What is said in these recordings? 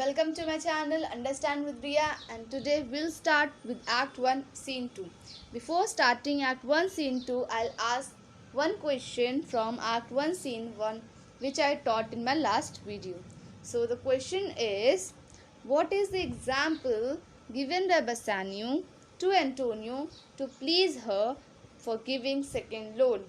Welcome to my channel Understand with Ria, and today we'll start with Act 1 Scene 2. Before starting Act 1 Scene 2, I'll ask one question from Act 1 Scene 1 which I taught in my last video. So the question is, what is the example given by Bassanio to Antonio to please her for giving second loan?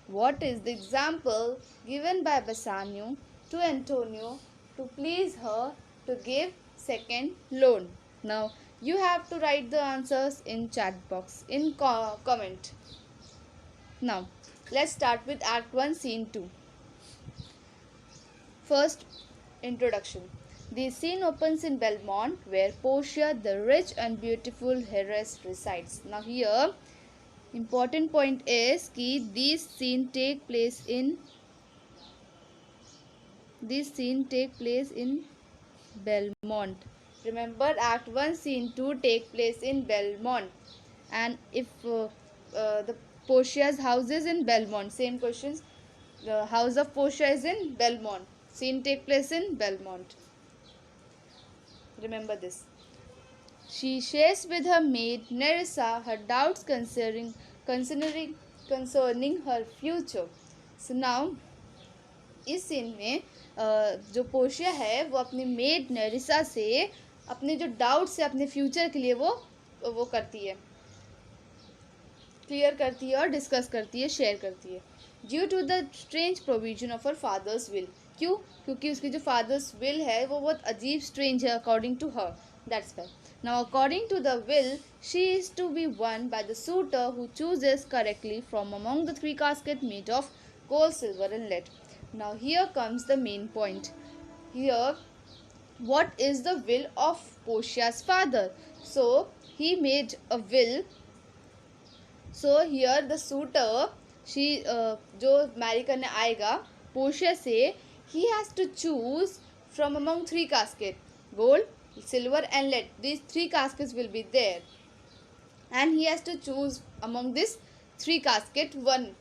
What is the example given by Bassanio to Antonio to please her to give second loan? Now you have to write the answers in chat box in comment. Now let's start with Act 1 Scene 2. First, introduction. The scene opens in Belmont where Portia, the rich and beautiful heiress, resides. Now here important point is कि this scene take place in Belmont. Remember, Act 1 Scene 2 take place in Belmont, and if the Portia's house is in Belmont, same questions. The house of Portia is in Belmont. Scene take place in Belmont. Remember this. She shares with her maid Nerissa her doubts concerning her future. So now इस scene में जो Portia है वो अपनी made नेरिसा से अपने जो doubts है अपने फ्यूचर के लिए वो करती है, क्लियर करती है और डिस्कस करती है, शेयर करती है. Due to the strange provision of her father's will. क्यों? क्योंकि उसकी जो फादर्स विल है वो बहुत अजीब स्ट्रेंज है according to her. That's why. Now, according to the will, she is to be won by the suitor who chooses correctly from among the three caskets made of gold, silver, and lead. Now, here comes the main point. Here, what is the will of Portia's father? So, he made a will. So, here the suitor, जो marry करने आएगा Portia से, he has to choose from among three caskets, gold, silver and lead. These three caskets will be there, and he has to choose among these three caskets one.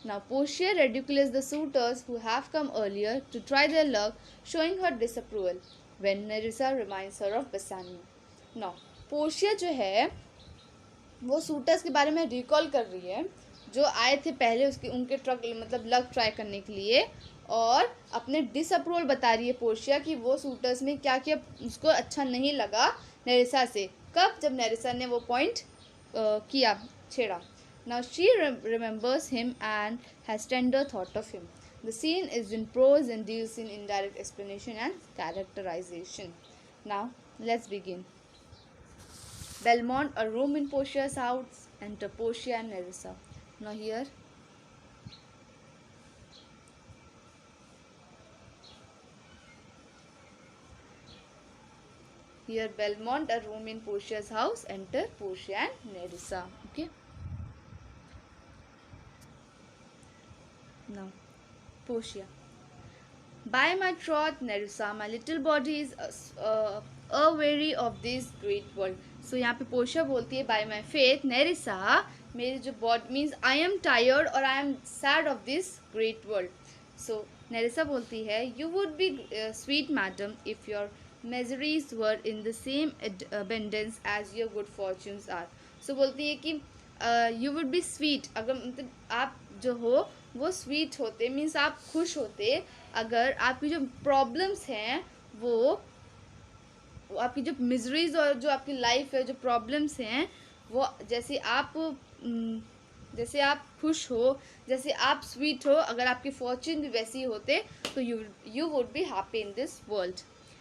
Now Portia ridicules the suitors who have come earlier to try their luck, showing her disapproval when Nerissa reminds her of Bassanio. Now Portia जो है वो suitors के बारे में recall कर रही है जो आए थे पहले उसके उनके ट्रक मतलब लक ट्राई करने के लिए, और अपने डिसअप्रूवल बता रही है पोर्शिया कि वो सूटर्स में क्या क्या उसको अच्छा नहीं लगा नेरिसा से. कब? जब नेरिसा ने वो पॉइंट छेड़ा. Now she remembers him and has tender thought of him. The scene is in prose and deals in indirect explanation and characterization. Now let's begin. Belmont, a room in Portia's house. Enter Portia and Nerissa. Now here Belmont, a room in Portia's house. Enter Portia and Nerissa. Okay. Now, Portia. By my troth, Nerissa, my little body is weary of this great world. So यहाँ पे Portia बोलती है by my faith, Nerissa, मेरी जो body means I am tired or I am sad of this great world. So Nerissa बोलती है you would be sweet madam if your miseries were in the same abundance as your good fortunes are. So बोलती है कि you would be sweet, अगर मतलब आप जो हो वो स्वीट होते, मीन्स आप खुश होते अगर आपकी जो प्रॉब्लम्स हैं वो आपकी जो मिजरीज और जो आपकी लाइफ है जो प्रॉब्लम्स हैं वो जैसे आप खुश हो, जैसे आप स्वीट हो, अगर आपके फॉर्च्यून भी वैसे ही होते तो you would be happy in this world.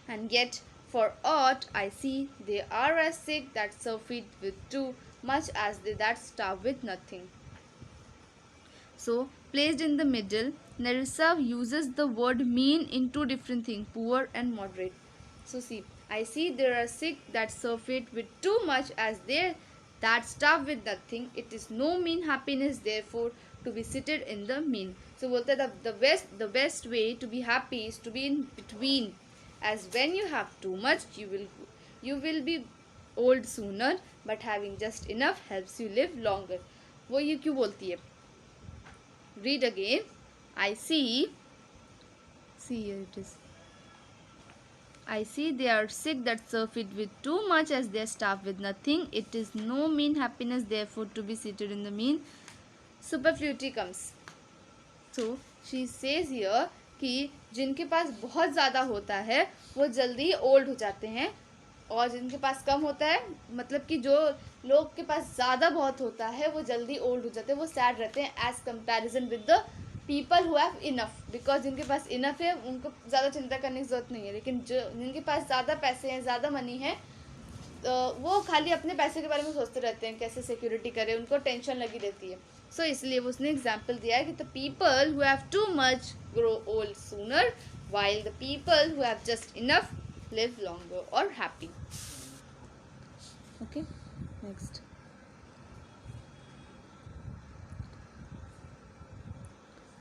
And yet for aught I see they are as sick that surfeit with too much as they that starve with nothing. So, placed in the middle, Nerissa uses the word mean in two different things, poor and moderate. So see, I see there are sick that surfeit with too much as they that starve with nothing. It is no mean happiness therefore to be seated in the mean. So बोलता है the best way to be happy is to be in between, as when you have too much you will be old sooner, but having just enough helps you live longer. वो ये क्यों बोलती है? Read again. I see here it is. I see they are sick that serve it with too much as they are starved with nothing. It is no mean happiness therefore to be seated in the mean superfluity comes. So she says here कि जिनके पास बहुत ज़्यादा होता है वो जल्दी old हो जाते हैं, और जिनके पास कम होता है मतलब कि जो लोग के पास ज़्यादा बहुत होता है वो जल्दी ओल्ड हो जाते हैं, वो सैड रहते हैं as comparison with the people who have enough. Because जिनके पास इनफ है उनको ज़्यादा चिंता करने की ज़रूरत नहीं है, लेकिन जो जिनके पास ज़्यादा पैसे हैं, ज़्यादा मनी है, वो खाली अपने पैसे के बारे में सोचते रहते हैं, कैसे सिक्योरिटी करें, उनको टेंशन लगी रहती है. सो इसलिए उसने एग्जाम्पल दिया है कि the people who have too much grow old sooner while the people who have just enough live longer or happy. Okay, next.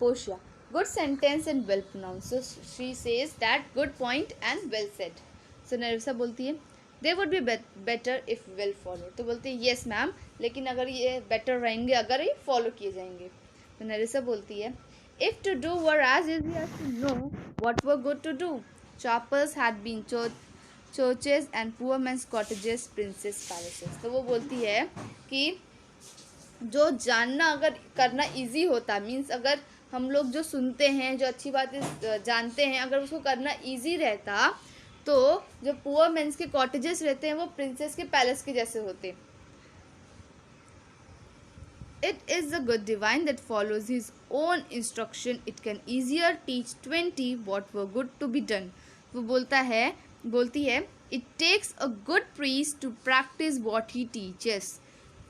Portia, good sentence and well pronounced. So she says that good point and well said. So Narisa बोलती है they would be better if well followed. तो बोलती है yes ma'am, लेकिन अगर ये better रहेंगे अगर ये follow किए जाएंगे. तो Narisa बोलती है if to do were as easy as to know what were good to do, chapels had been churches and poor men's cottages princess palaces. तो वो बोलती है कि जो जानना अगर करना इजी होता, मीन्स अगर हम लोग जो सुनते हैं, जो अच्छी बातें जानते हैं, अगर उसको करना इजी रहता तो जो पुअर मेंस के कॉटेजेस रहते हैं वो प्रिंसेस के पैलेस के जैसे होते. It is the good divine that follows his own instruction. It can easier teach 20 what were good to be done. वो बोलती है it takes a good priest to practice what he teaches.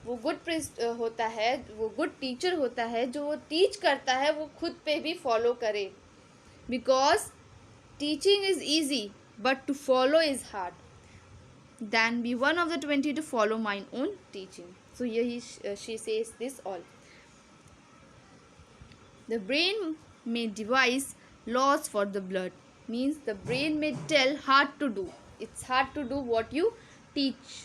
वो good priest होता है, वो good teacher होता है, जो वो टीच करता है वो खुद पे भी फॉलो करे. Because teaching is easy but to follow is hard. Than be one of the 20 to follow mine own teaching. So here she says this all. The brain may devise laws for the blood. Means the brain may tell hard to do. It's hard to do what you teach.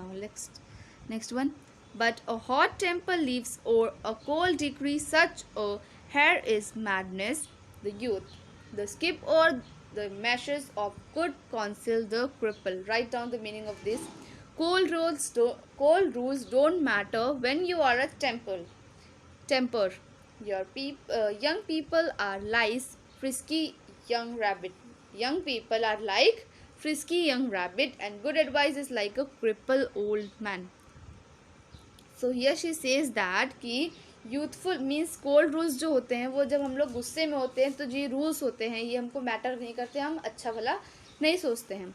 Now next one. But a hot temper leaves or a cold decree such a hair is madness. The youth. The skip or the measures of good counsel the cripple. Write down the meaning of this. Cold rules don't matter when you are a temper. Your young people are like frisky young rabbit. Young people are like frisky young rabbit, and good advice is like a crippled old man. So here she says that कि youthful means cold rules जो होते हैं वो जब हम लोग गुस्से में होते हैं तो ये रूल्स होते हैं ये हमको मैटर नहीं करते, हम अच्छा भला नहीं सोचते हैं.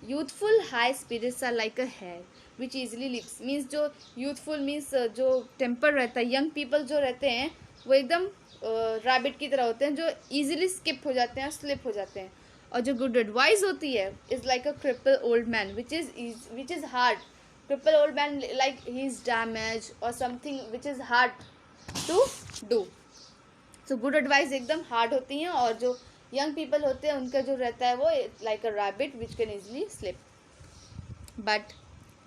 Youthful high spirits are like a hare which easily leaps. Means जो यूथफुल मीन्स जो टेम्पर रहता है, यंग पीपल जो रहते हैं वो एकदम रैबिट की तरह होते हैं जो ईजिली स्किप हो जाते हैं, स्लिप हो जाते हैं. और जो गुड एडवाइस होती है is like a cripple old man which is hard. Crippled old man like he is damaged or something which is hard to do. So good advice एकदम hard होती हैं, और जो young people होते हैं उनका जो रहता है वो like a rabbit which can easily slip. But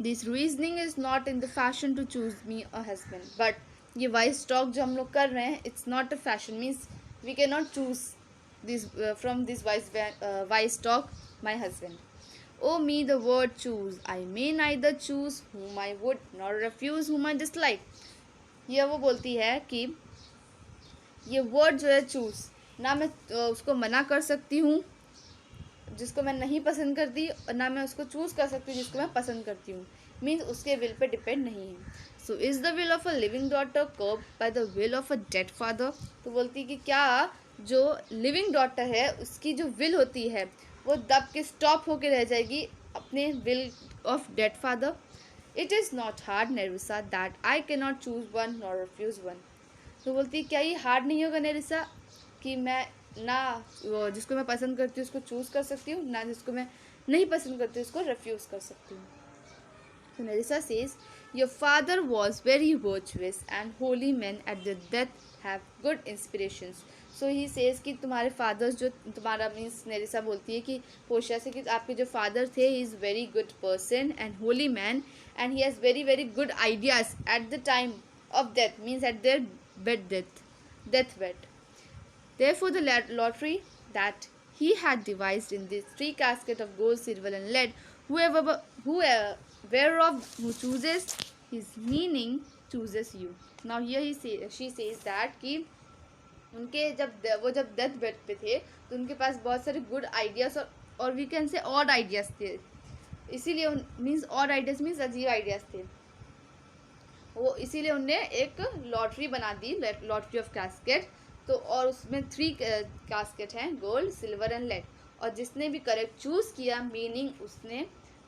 this reasoning is not in the fashion to choose me a husband. But ये wise talk जो हम लोग कर रहे हैं it's not a fashion, means we cannot choose this from this wise talk my husband. Oh me the word choose, I may neither choose whom I would nor refuse whom I dislike. ये वो बोलती है कि ये word जो है choose, ना मैं उसको मना कर सकती हूँ जिसको मैं नहीं पसंद करती, और ना मैं उसको चूज़ कर सकती हूँ जिसको मैं पसंद करती हूँ. मीन्स उसके विल पे डिपेंड नहीं है. So is the will of a living daughter curb by the will of a dead father. तो बोलती कि क्या जो लिविंग डॉटर है उसकी जो विल होती है वो दब के स्टॉप होके रह जाएगी अपने will of dead father. It is not hard नेरिसा that I can not choose one nor refuse one. तो बोलती क्या ये हार्ड नहीं होगा नेरिसा कि मैं ना जिसको मैं पसंद करती हूँ उसको चूज़ कर सकती हूँ, ना जिसको मैं नहीं पसंद करती उसको रिफ्यूज़ कर सकती हूँ. So Nerissa says, your father was very virtuous and holy men at their death have good inspirations. So he says कि तुम्हारे फादर्स जो तुम्हारा मीन्स नेरिसा बोलती है कि पोशिया से कि आपके जो फादर थे ही is very good person and Holi man and he has very very good ideas at the time of death, means eight there bed death bed. Therefore, the lottery that he had devised in these three caskets of gold, silver, and lead, whoever whereof who chooses his meaning chooses you. Now here she says that कि उनके जब death bed पे थे तो उनके पास बहुत सारे गुड आइडियाज और we can say odd ideas थे, इसीलिए मीन्स ऑड आइडियाज मीन्स अजीब आइडियाज थे वो, इसीलिए उनने एक लॉटरी बना दी, लॉटरी ऑफ कैस्केट। तो और उसमें 3 कैस्केट हैं, गोल्ड, सिल्वर एंड लेड, और जिसने भी करेक्ट चूज किया मीनिंग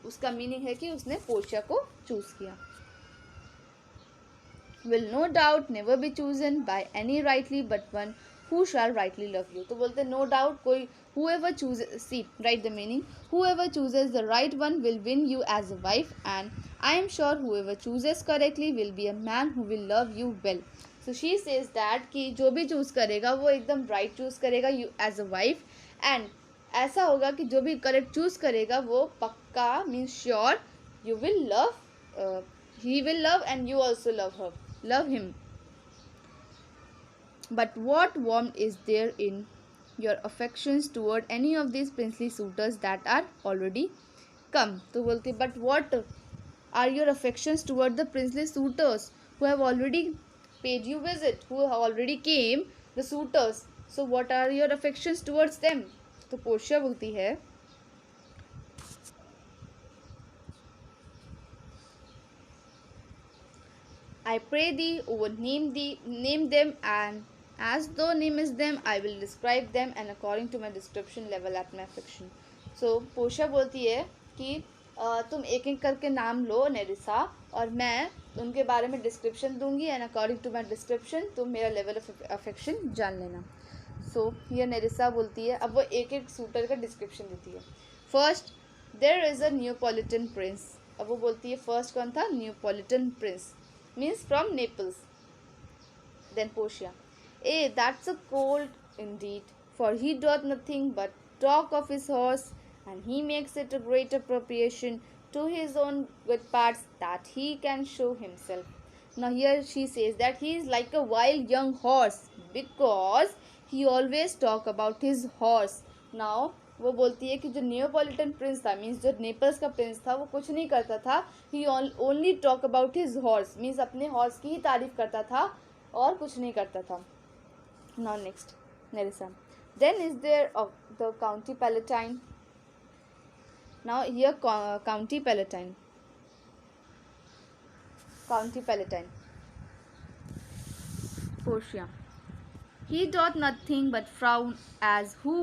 उसका मीनिंग है कि उसने पोर्शिया को चूज किया। will no doubt never be chosen by any rightly but one who shall rightly love you। तो बोलते no doubt कोई whoever chooses, see write the meaning, whoever chooses the right one will win you as a wife, and I am sure whoever chooses correctly will be a man who will love you well। so she says that कि जो भी choose करेगा वो एकदम right choose करेगा you as a wife, and ऐसा होगा कि जो भी करेक्ट चूज करेगा वो पक्का means sure you will love, he will love and you also love him। but what warmth is there in your affections toward any of these princely suitors that are already come। तो बोलते but what are your affections toward the princely suitors who have already paid you visit, who already came, the suitors, so what are your affections towards them। तो Portia बोलती है I pray thee over name them, and as thou namest them I will describe them, and according to my description level at my affection। so Portia बोलती है कि तुम एक एक करके नाम लो नेरिसा, और मैं उनके बारे में डिस्क्रिप्शन दूंगी, and according to my description तुम मेरा लेवल ऑफ अफेक्शन जान लेना। सो ये नेरिसा बोलती है, अब वो एक एक सूटर का डिस्क्रिप्शन देती है। First there is a Neapolitan prince, अब वो बोलती है फर्स्ट कौन था, Neapolitan prince means from Naples। then Portia, that's a cold indeed, for he doth nothing but talk of his horse, and he makes it a great appropriation to his own good parts that he can show himself। now here she says that he is like a wild young horse because he always talk about his horse। now वो बोलती है कि जो Neapolitan prince था means जो Naples का prince था वो कुछ नहीं करता था, he only talk about his horse means अपने हॉर्स की ही तारीफ करता था और कुछ नहीं करता था। Now next Nerissa, then is there the County Palatine. Now here County Palatine Portia, he doth nothing but frown as who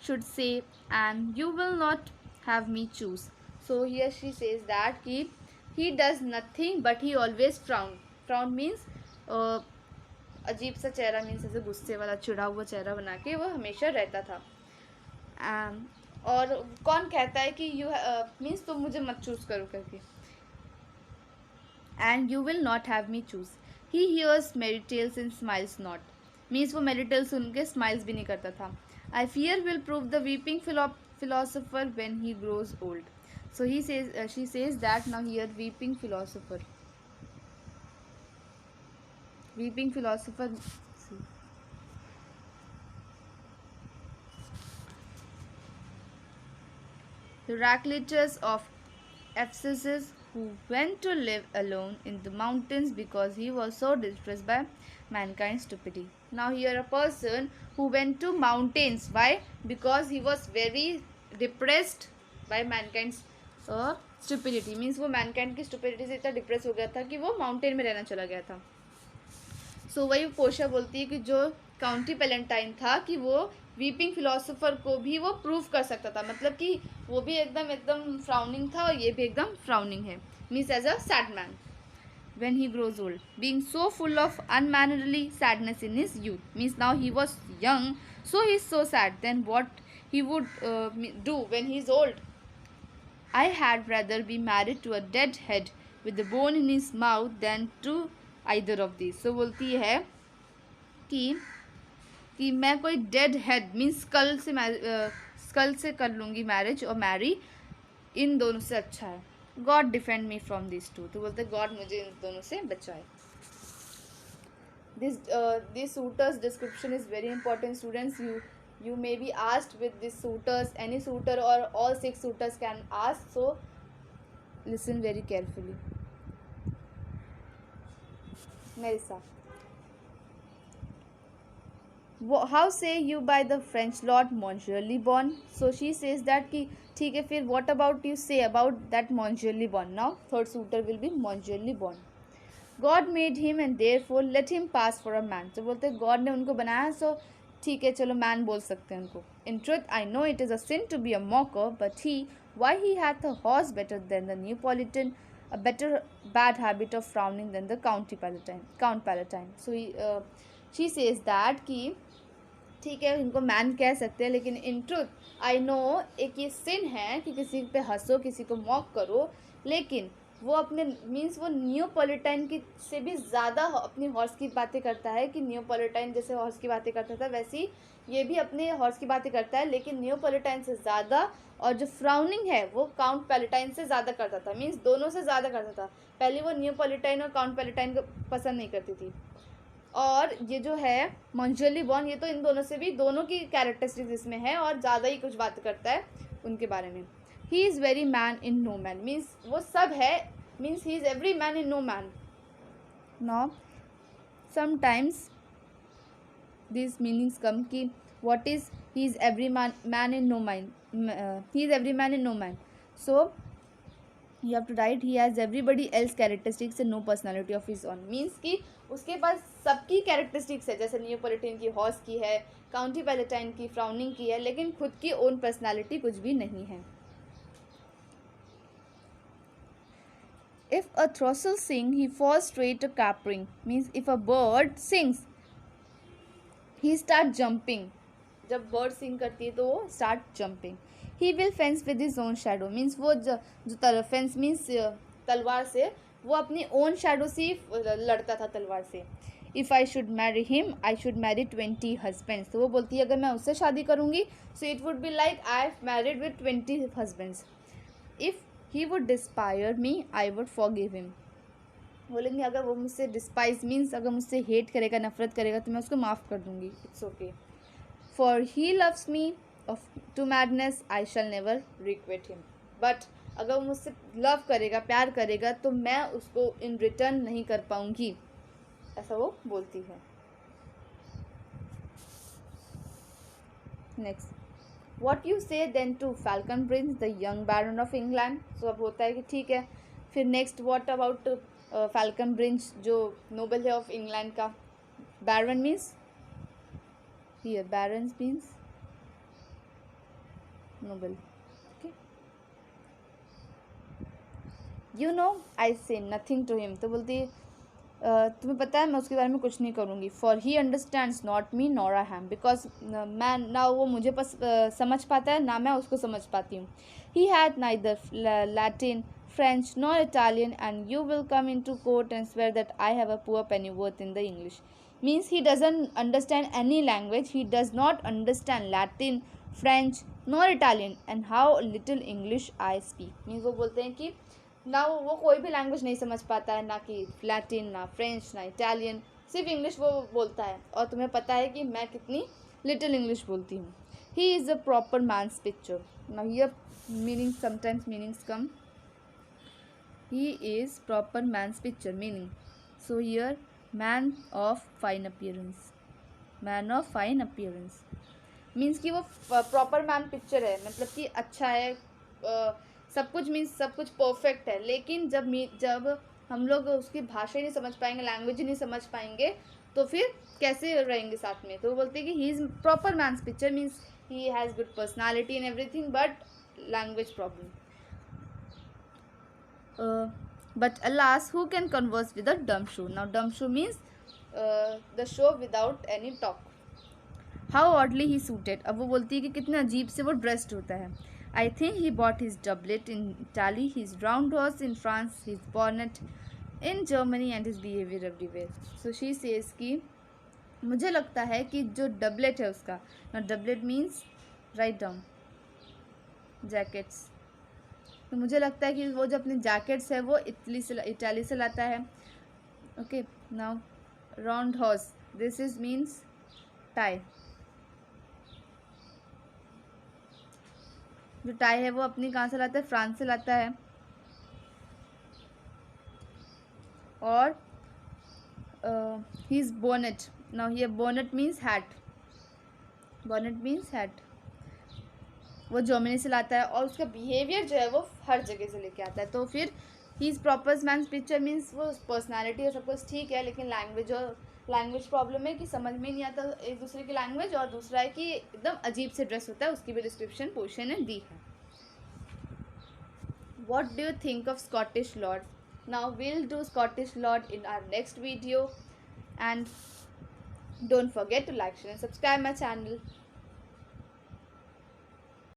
should say, and you will not have me choose। so here she says that he does nothing but he always frown means अजीब सा चेहरा means ऐसे गुस्से वाला चिढ़ा हुआ चेहरा बना के वो हमेशा रहता था। और कौन कहता है कि यू मीन्स तुम मुझे मत चूज करो करके, and you will not have me choose, he hears merry tales and smiles not, means वो मेरी टेल्स सुन के स्माइल्स भी नहीं करता था। I fear will prove the weeping philosopher when he grows old। so he says she says that now here weeping philosopher see, Heraclitus of Ephesus, who went to live alone in the mountains because he was so distressed by mankind's stupidity। now here a person who went to mountains, why, because he was very depressed by mankind's stupidity means वो mankind की stupidity से इतना depress हो गया था कि वो mountain में रहना चला गया था। सो वही पोर्शिया बोलती है कि जो काउंटी पैलेटाइन था कि वो वीपिंग फिलोसोफर को भी वो प्रूव कर सकता था, मतलब कि वो भी एकदम फ्राउनिंग था और ये भी एकदम फ्राउनिंग है means as a sad man when he grows old, being so full of unmannerly sadness in his youth means now he was young so he is so sad, then what he would do when he is old। I had rather be married to a dead head with a bone in his mouth than to either of these। so बोलती है कि मैं कोई dead head means school से कर लूँगी marriage और Mary, इन दोनों से अच्छा है। God defend me from this two, तो बोलते गॉड मुझे इन दोनों से बचाए। this suitor's description is very important, students. You may be asked with this suitors, any suitor or all 6 suitors can ask, so listen very carefully मेरे साथ. How say you by the French Lord Monsieur Le Bon? So she says that कि ठीक है, फिर what about you say about that Monsieur Le Bon? Now third suitor will be Monsieur Le Bon. God made him and therefore let him pass for a man. तो बोलते God ने उनको बनाया, so ठीक है, चलो man बोल सकते हैं उनको. In truth, I know it is a sin to be a mocker, but why he hath a horse better than the Neapolitan, a better bad habit of frowning than the Count Palatine. So she says that कि ठीक है, इनको man कह सकते हैं, लेकिन in truth I know एक ये सिन है कि किसी पे हंसो, किसी को मॉक करो, लेकिन वो अपने मीन्स वो नियोपॉलिटाइन की से भी ज़्यादा अपनी हॉर्स की बातें करता है कि नियोपॉलिटाइन जैसे हॉर्स की बातें करता था वैसी ये भी अपने हॉर्स की बातें करता है, लेकिन नियोपॉलिटाइन से ज़्यादा. और जो फ्राउनिंग है वो काउंट पैलेटाइन से ज़्यादा करता था, मीन्स दोनों से ज़्यादा करता था. पहले वो नियोपॉलिटाइन और काउंट पैलेटाइन को पसंद नहीं करती थी. और ये जो है मॉन्सिeur ले बॉन, ये तो इन दोनों से भी, दोनों की कैरेक्टरिस्टिक्स इसमें है और ज़्यादा ही कुछ बात करता है उनके बारे में. He is very man in no man, means वो सब है, means he is every man in no man. Now sometimes this meanings come कि what is he is every man in no man, he is every man in no man. So you have to write he has everybody else characteristics and no personality of his own, means कि उसके पास सबकी characteristics है, जैसे नियोपॉलिटाइन की horse की है, county palatine की frowning की है, लेकिन खुद की ओन पर्सनालिटी कुछ भी नहीं है. If a throstle sing he falls straight to capering, means if a bird sings he start jumping. जब बर्ड सिंग करती है तो वो start jumping. He will fence with his own shadow, means वो जो फेंस मीन्स तलवार से, वो अपनी ओन शेडो से लड़ता था तलवार से. If I should marry him I should marry 20 husbands. तो वो बोलती है अगर मैं उससे शादी करूँगी so it would be like I have married with 20 husbands. If he would despise me I would forgive him. बोलेंगे अगर वो मुझसे डिस्पाइज मीन्स अगर मुझसे हेट करेगा, नफरत करेगा, तो मैं उसको माफ़ कर दूँगी, it's okay. For he loves me to madness, I shall never requite him. But अगर वो मुझसे लव करेगा, प्यार करेगा, तो मैं उसको इन रिटर्न नहीं कर पाऊंगी, ऐसा वो बोलती है. Next, What you say then to Falconbridge, the young baron of England. So अब होता है कि ठीक है, फिर नेक्स्ट what about Falconbridge जो नोबल है ऑफ इंग्लैंड का. baron means here barons means noble. Okay, you know I say nothing to him. तो बोलती है तुम्हें पता है मैं उसके बारे में कुछ नहीं करूँगी. for he understands not me nor I him, because मैं ना वो मुझे समझ पाता है ना मैं उसको समझ पाती हूँ. he had neither Latin, French nor Italian, and you will come into court and swear that I have a poor pennyworth in the English. Means he doesn't understand any language. He does not understand Latin, French nor Italian, and how little English I speak. Means वो बोलते हैं कि ना वो कोई भी language नहीं समझ पाता है, ना कि लैटिन, ना फ्रेंच, ना इटालियन, सिर्फ इंग्लिश वो बोलता है, और तुम्हें पता है कि मैं कितनी लिटिल इंग्लिश बोलती हूँ. He is a proper man's picture. Now here meaning sometimes meanings come. He is proper man's picture meaning. So here man of fine appearance. Man of fine appearance means कि वो proper man picture है, मतलब कि अच्छा है, सब कुछ means सब कुछ परफेक्ट है, लेकिन जब हम लोग उसकी भाषा ही नहीं समझ पाएंगे, लैंग्वेज ही नहीं समझ पाएंगे, तो फिर कैसे रहेंगे साथ में. तो वो बोलते हैं कि he is proper man's picture, means he has good personality and everything, but language problem. But alas, who can converse with a dumb show? Now dumb show means the show without any talk. How oddly he suited. अब वो बोलती है कि कितने अजीब से वो dressed होता है. I think he bought his doublet in Italy, his round horse in France, his bonnet in Germany, and his behavior everywhere. So she says कि मुझे लगता है कि जो डबलेट है उसका, now doublet means write down jackets. तो मुझे लगता है कि वो जो अपने जैकेट्स है वो इटाली से लाता है. Okay, now round horse, this is means tie. जो टाई है वो अपनी कहाँ से लाता है, फ्रांस से लाता है। और his bonnet, now here bonnet means hat, bonnet means hat, वो जर्मनी से लाता है। और उसका बिहेवियर जो है वो हर जगह से लेके आता है। तो फिर ही is proper man picture means वो पर्सनैलिटी और सब कुछ ठीक है, लेकिन लैंग्वेज प्रॉब्लम है कि समझ में नहीं आता एक दूसरे की लैंग्वेज। और दूसरा है कि एकदम अजीब से ड्रेस होता है, उसकी भी डिस्क्रिप्शन पोर्शन ने दी है। What do you think of Scottish Lord? Now we'll do Scottish Lord in our next video, and don't forget to like, share and subscribe my channel.